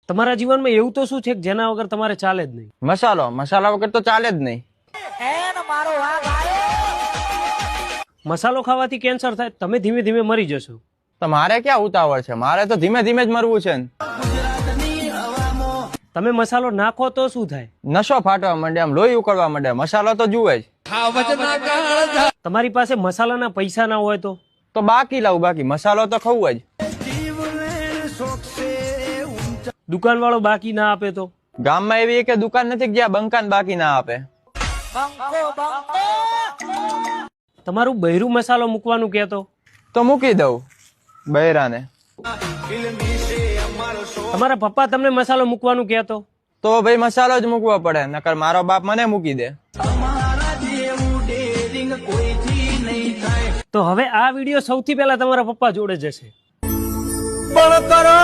તમારા જીવનમાં એવું તો શું છે કે જેના વગર તમારે ચાલે જ નહીં? મસાલા વગર તો ચાલે જ નહીં. મસાલો ખાવાથી કેન્સર થાય, તમે ધીમે ધીમે મરી જશો. તો મારે ક્યાં ઉતાવળ છે? મારે તો ધીમે ધીમે જ મરવું છે ને. તમે મસાલો નાખો તો શું થાય? નશો ફાટવા માંડે, આમ લોહી ઉકળવા માંડે. મસાલો તો જુએ જ. તમારી પાસે મસાલાના પૈસા ના હોય તો બાકી લાવું, બાકી મસાલો તો ખાવું જ. દુકાન વાળો બાકી ના આપે તો? ગામમાં એવી એક દુકાન નથી જ્યાં બંકાન બાકી ના આપે. તમારું બૈરું મસાલો મૂકવાનું કહેતો તો મૂકી દઉં બૈરાને. તમારા પપ્પા તમને મસાલો મૂકવાનું કહેતો તો ભાઈ મસાલો જ મૂકવો પડે, નકર મારો બાપ મને મૂકી દે. તો હવે આ વિડીયો સૌથી પહેલા તમારા પપ્પા જોડે જશે. પણ કરો